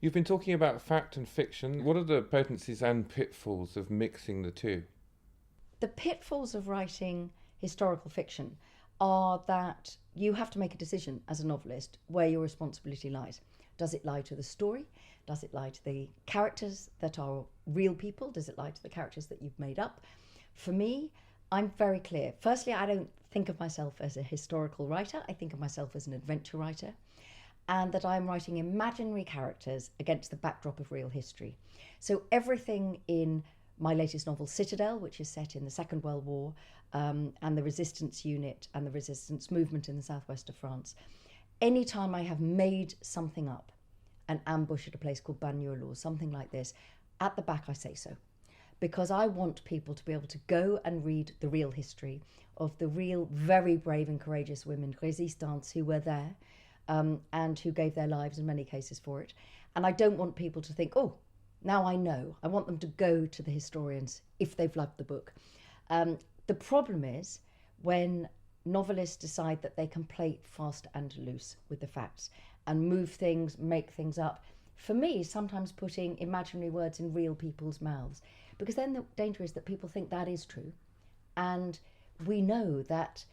You've been talking about fact and fiction. What are the potencies and pitfalls of mixing the two? The pitfalls of writing historical fiction are that you have to make a decision as a novelist where your responsibility lies. Does it lie to the story? Does it lie to the characters that are real people? Does it lie to the characters that you've made up? For me, I'm very clear. Firstly, I don't think of myself as a historical writer. I think of myself as an adventure writer, and that I'm writing imaginary characters against the backdrop of real history. So everything in my latest novel, Citadel, which is set in the Second World War, and the resistance unit and the resistance movement in the southwest of France. Anytime I have made something up, an ambush at a place called Bagnoul or something like this, at the back I say so. Because I want people to be able to go and read the real history of the real, very brave and courageous women, résistants, who were there and who gave their lives in many cases for it. And I don't want people to think, oh, now I know. I want them to go to the historians if they've loved the book. The problem is when novelists decide that they can play fast and loose with the facts and move things, make things up. For me, sometimes putting imaginary words in real people's mouths, because then the danger is that people think that is true. And we know that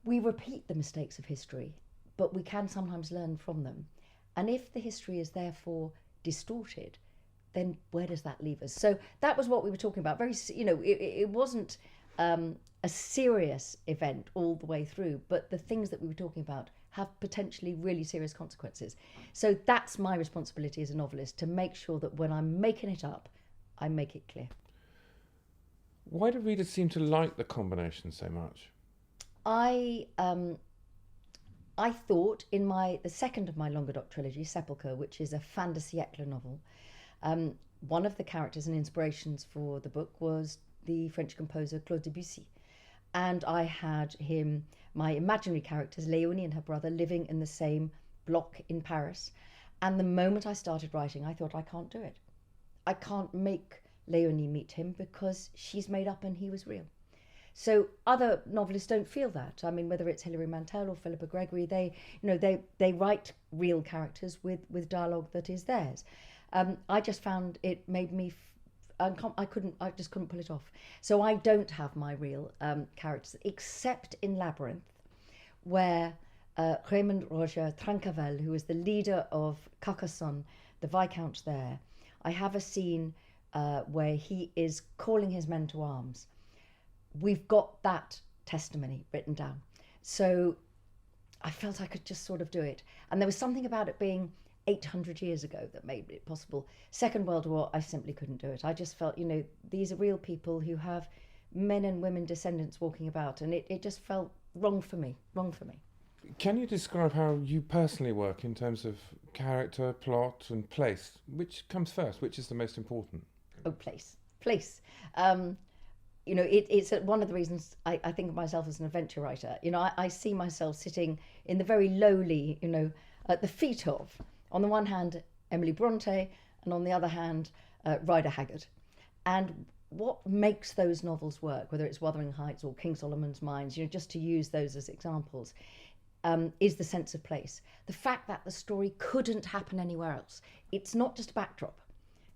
we repeat the mistakes of history, but we can sometimes learn from them. And if the history is therefore distorted, then where does that leave us? So that was what we were talking about. Very, it wasn't a serious event all the way through, but the things that we were talking about have potentially really serious consequences. So that's my responsibility as a novelist, to make sure that when I'm making it up, I make it clear. Why do readers seem to like the combination so much? I thought in the second of my Languedoc trilogy, Sepulchre, which is a fin de siècle novel, one of the characters and inspirations for the book was the French composer Claude Debussy. And I had my imaginary characters, Léonie and her brother, living in the same block in Paris. And the moment I started writing, I thought, I can't do it. I can't make Léonie meet him because she's made up and he was real. So other novelists don't feel that. I mean, whether it's Hilary Mantel or Philippa Gregory, they write real characters with dialogue that is theirs. I just found it made me I just couldn't pull it off. So I don't have my real characters, except in Labyrinth, where Raymond Roger Trancavel, who is the leader of Carcassonne, the Viscount there, I have a scene where he is calling his men to arms. We've got that testimony written down. So I felt I could just sort of do it. And there was something about it being 800 years ago that made it possible. Second World War, I simply couldn't do it. I just felt, these are real people who have men and women descendants walking about, and it just felt wrong for me. Can you describe how you personally work in terms of character, plot and place? Which comes first? Which is the most important? Oh, place. It's one of the reasons I think of myself as an adventure writer. I see myself sitting in the very lowly, at the feet of, on the one hand, Emily Bronte, and on the other hand, Rider Haggard. And what makes those novels work, whether it's Wuthering Heights or King Solomon's Mines, just to use those as examples, is the sense of place. The fact that the story couldn't happen anywhere else. It's not just a backdrop.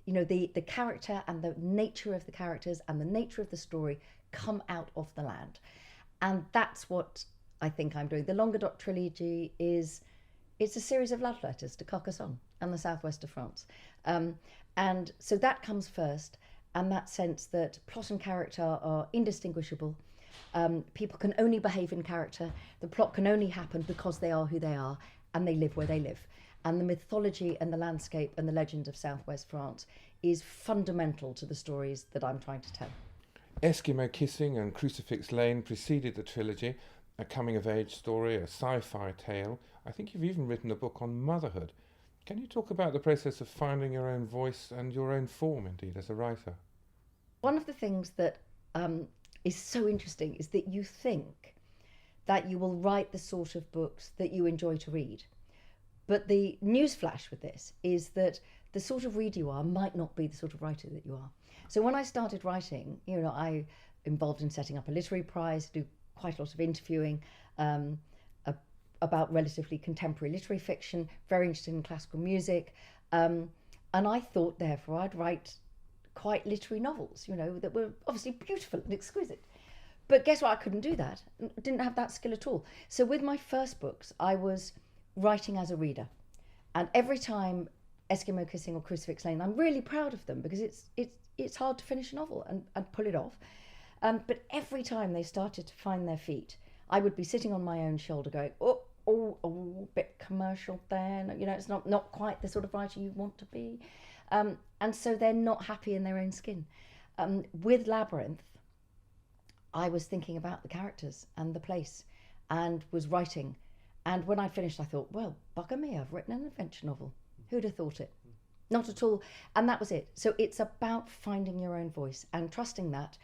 The character and the nature of the characters and the nature of the story come out of the land. And that's what I think I'm doing. The Languedoc trilogy it's a series of love letters to Carcassonne and the southwest of France. And so that comes first, and that sense that plot and character are indistinguishable. People can only behave in character. The plot can only happen because they are who they are, and they live where they live. And the mythology and the landscape and the legend of southwest France is fundamental to the stories that I'm trying to tell. Eskimo Kissing and Crucifix Lane preceded the trilogy, a coming-of-age story, a sci-fi tale. I think you've even written a book on motherhood. Can you talk about the process of finding your own voice and your own form, indeed, as a writer? One of the things that is so interesting is that you think that you will write the sort of books that you enjoy to read. But the newsflash with this is that the sort of reader you are might not be the sort of writer that you are. So when I started writing, I involved in setting up a literary prize, do quite a lot of interviewing about relatively contemporary literary fiction, very interested in classical music. And I thought, therefore, I'd write quite literary novels, you know, that were obviously beautiful and exquisite. But guess what? I couldn't do that. Didn't have that skill at all. So with my first books, I was writing as a reader. And every time Eskimo Kissing or Crucifix Lane, I'm really proud of them because it's hard to finish a novel and pull it off. But every time they started to find their feet, I would be sitting on my own shoulder going, a bit commercial there. You know, it's not quite the sort of writer you want to be. And so they're not happy in their own skin. With Labyrinth, I was thinking about the characters and the place and was writing. And when I finished, I thought, well, bugger me, I've written an adventure novel. Who'd have thought it? Not at all. And that was it. So it's about finding your own voice and trusting that.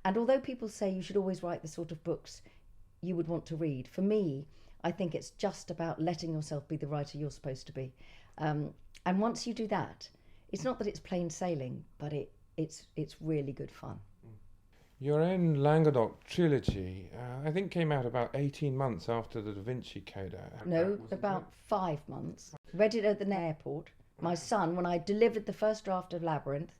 And although people say you should always write the sort of books you would want to read, for me, I think it's just about letting yourself be the writer you're supposed to be. And once you do that, it's not that it's plain sailing, but it's really good fun. Your own Languedoc trilogy, I think, came out about 18 months after the Da Vinci Code. No, about 5 months. Read it at the airport. My son, when I delivered the first draft of Labyrinth,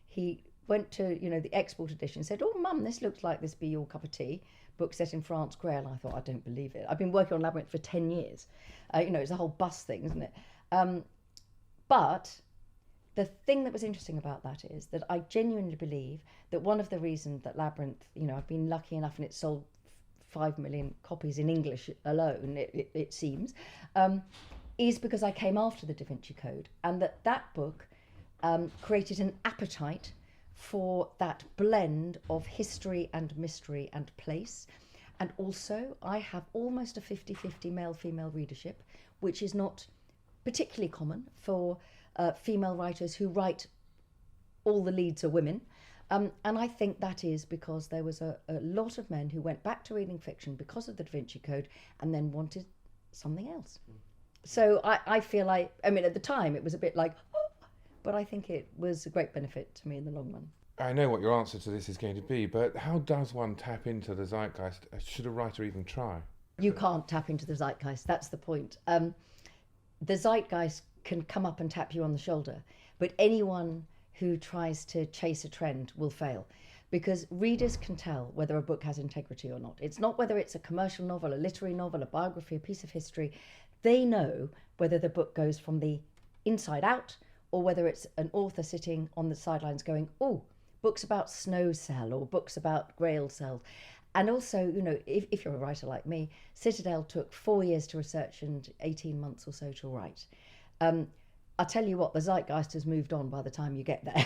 he went to, the export edition, said, "Oh, Mum, this looks like this be your cup of tea." Book set in France, Grail. I thought, I don't believe it. I've been working on Labyrinth for 10 years. It's a whole bus thing, isn't it? But the thing that was interesting about that is that I genuinely believe that one of the reasons that Labyrinth, I've been lucky enough and it sold 5 million copies in English alone, it seems, is because I came after the Da Vinci Code, and that book created an appetite for that blend of history and mystery and place. And also I have almost a 50-50 male-female readership, which is not particularly common for female writers who write all the leads are women. And I think that is because there was a lot of men who went back to reading fiction because of the Da Vinci Code and then wanted something else. So I feel like, at the time it was a bit like, but I think it was a great benefit to me in the long run. I know what your answer to this is going to be, but how does one tap into the zeitgeist? Should a writer even try? You can't tap into the zeitgeist, that's the point. The zeitgeist can come up and tap you on the shoulder, but anyone who tries to chase a trend will fail, because readers can tell whether a book has integrity or not. It's not whether it's a commercial novel, a literary novel, a biography, a piece of history. They know whether the book goes from the inside out or whether it's an author sitting on the sidelines going, oh, books about snow sell or books about Grail sell. And also, if you're a writer like me, Citadel took 4 years to research and 18 months or so to write. I'll tell you what, the zeitgeist has moved on by the time you get there.